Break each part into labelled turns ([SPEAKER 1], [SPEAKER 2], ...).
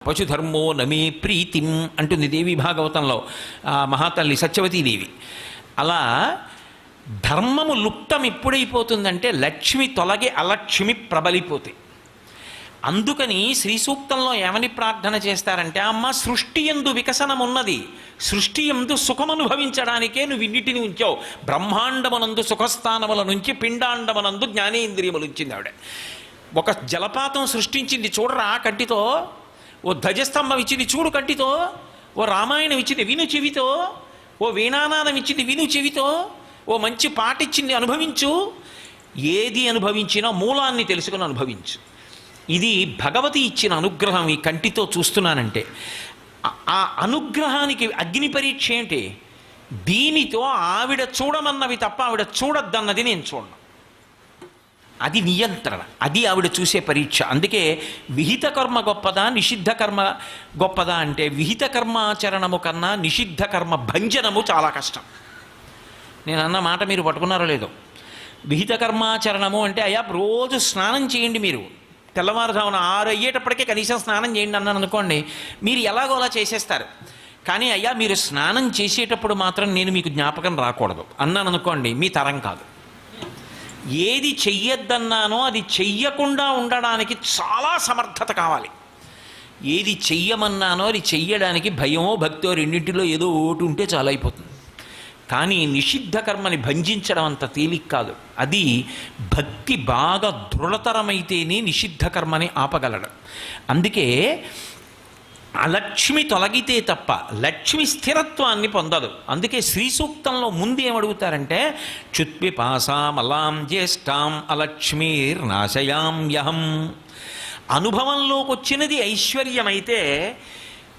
[SPEAKER 1] పశుధర్మో నమే ప్రీతిం అంటుంది దేవి భాగవతంలో మహాతల్లి సత్యవతీదేవి. అలా ధర్మము లుప్తం ఎప్పుడైపోతుందంటే లక్ష్మి తొలగి అలక్ష్మి ప్రబలిపోతాయి. అందుకని శ్రీ సూక్తంలో ఏమని ప్రార్థన చేస్తారంటే, అమ్మ సృష్టి యందు వికసనం ఉన్నది, సృష్టి యందు సుఖమనుభవించడానికే నువ్వు ఇన్నిటిని ఉంచావు. బ్రహ్మాండమునందు సుఖస్థానముల నుంచి పిండాండమునందు జ్ఞానేంద్రియములు ఉంచింది ఆవిడ. ఒక జలపాతం సృష్టించింది చూడరా కంటితో, ఓ ధ్వజస్తంభం ఇచ్చింది చూడు కంటితో, ఓ రామాయణం ఇచ్చింది విను చెవితో, ఓ వీణానాదం ఇచ్చింది విను చెవితో, ఓ మంచి పాట ఇచ్చింది అనుభవించు. ఏది అనుభవించినా మూలాన్ని తెలుసుకుని అనుభవించు. ఇది భగవతి ఇచ్చిన అనుగ్రహం. ఈ కంటితో చూస్తున్నానంటే ఆ అనుగ్రహానికి అగ్ని పరీక్ష ఏంటి? దీనితో ఆవిడ చూడమన్నవి తప్ప ఆవిడ చూడద్దన్నది నేను చూడను. అది నియంత్రణ, అది ఆవిడ చూసే పరీక్ష. అందుకే విహిత కర్మ గొప్పదా నిషిద్ధ కర్మ గొప్పదా అంటే, విహిత కర్మాచరణము కన్నా నిషిద్ధ కర్మ భంజనము చాలా కష్టం. నేను అన్న మాట మీరు పట్టుకున్నారో లేదో. విహిత కర్మాచరణము అంటే, అయ్యా రోజు స్నానం చేయండి, మీరు తెల్లవారుజామున 6 అయ్యేటప్పటికే కనీసం స్నానం చేయండి అన్నాను అనుకోండి, మీరు ఎలాగో అలా చేసేస్తారు. కానీ అయ్యా మీరు స్నానం చేసేటప్పుడు మాత్రం నేను మీకు జ్ఞాపకం రాకూడదు అన్నాను అనుకోండి, మీ తరం కాదు. ఏది చెయ్యొద్దన్నానో అది చెయ్యకుండా ఉండడానికి చాలా సమర్థత కావాలి. ఏది చెయ్యమన్నానో అది చెయ్యడానికి భయమో భక్తో రెండింటిలో ఏదో ఓటు ఉంటే చాలా అయిపోతుంది. కానీ నిషిద్ధ కర్మని భంజించడం అంత తేలిక కాదు. అది భక్తి బాగా దృఢతరమైతేనే నిషిద్ధ కర్మని ఆపగలడం. అందుకే అలక్ష్మి తొలగితే తప్ప లక్ష్మి స్థిరత్వాన్ని పొందదు. అందుకే శ్రీ సూక్తంలో ముందు ఏమడుగుతారంటే, చుత్పిపాసామలాం జ్యేష్ఠాం అలక్ష్మీర్నాశయామ్యహం. అనుభవంలోకి వచ్చినది ఐశ్వర్యమైతే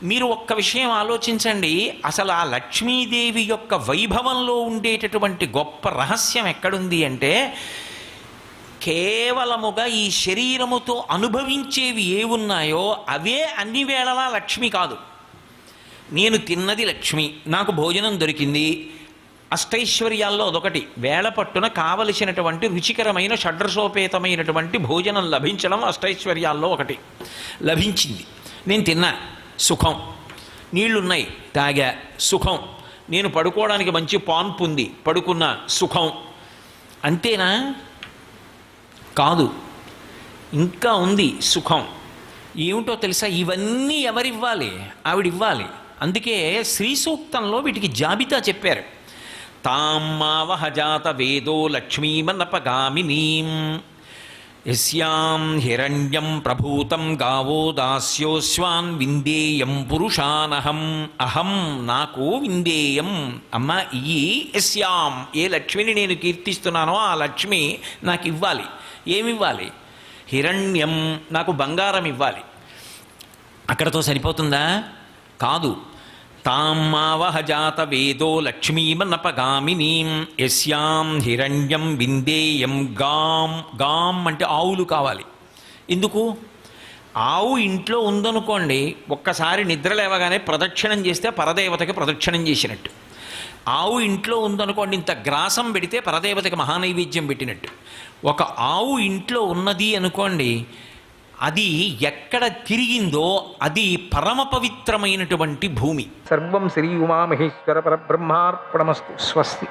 [SPEAKER 1] మీరు ఒక్క విషయం ఆలోచించండి, అసలు ఆ లక్ష్మీదేవి యొక్క వైభవంలో ఉండేటటువంటి గొప్ప రహస్యం ఎక్కడుంది అంటే, కేవలముగా ఈ శరీరముతో అనుభవించేవి ఏవున్నాయో అవే అన్ని వేళలా లక్ష్మి కాదు. నేను తిన్నది లక్ష్మి, నాకు భోజనం దొరికింది, అష్టైశ్వర్యాల్లో అదొకటి. వేళ పట్టున కావలసినటువంటి రుచికరమైన షడ్రసోపేతమైనటువంటి భోజనం లభించడం అష్టైశ్వర్యాల్లో ఒకటి. లభించింది, నేను తిన్నా, సుఖం. నీళ్లున్నాయి, తాగా, సుఖం. నేను పడుకోవడానికి మంచి పాన్పు ఉంది, పడుకున్నా, సుఖం. అంతేనా? కాదు, ఇంకా ఉంది సుఖం. ఏమిటో తెలుసా? ఇవన్నీ ఎవరివ్వాలి? ఆవిడివ్వాలి. అందుకే శ్రీ సూక్తంలో వీటికి జాబితా చెప్పారు. తామ్మావహజాత వేదో లక్ష్మీమనపగామినీం యస్యాం హిరణ్యం ప్రభూతం గావో దాస్యోస్వాన్ విందేయం పురుషానహం. అహం, నాకు, విందేయం, అమ్మ ఈ, యస్యాం, ఏ లక్ష్మిని నేను కీర్తిస్తున్నానో ఆ లక్ష్మి నాకు ఇవ్వాలి. ఏమివ్వాలి? హిరణ్యం, నాకు బంగారం ఇవ్వాలి. అక్కడతో సరిపోతుందా? కాదు. తామ్మావహజాత వేదో లక్ష్మీమనపగామినీం యస్యాం హిరణ్యం విందేయం గాం. గాం అంటే ఆవులు కావాలి. ఎందుకు? ఆవు ఇంట్లో ఉందనుకోండి, ఒక్కసారి నిద్ర లేవగానే ప్రదక్షిణం చేస్తే పరదేవతకి ప్రదక్షిణం చేసినట్టు. ఆవు ఇంట్లో ఉందనుకోండి, ఇంత గ్రాసం పెడితే పరదేవతకి మహానైవేద్యం పెట్టినట్టు. ఒక ఆవు ఇంట్లో ఉన్నది అనుకోండి, అది ఎక్కడ తిరిగిందో అది పరమ పవిత్రమైనటువంటి భూమి.
[SPEAKER 2] సర్వం శ్రీ ఉమామహేశ్వర పరబ్రహ్మార్పణమస్తు. స్వస్తి.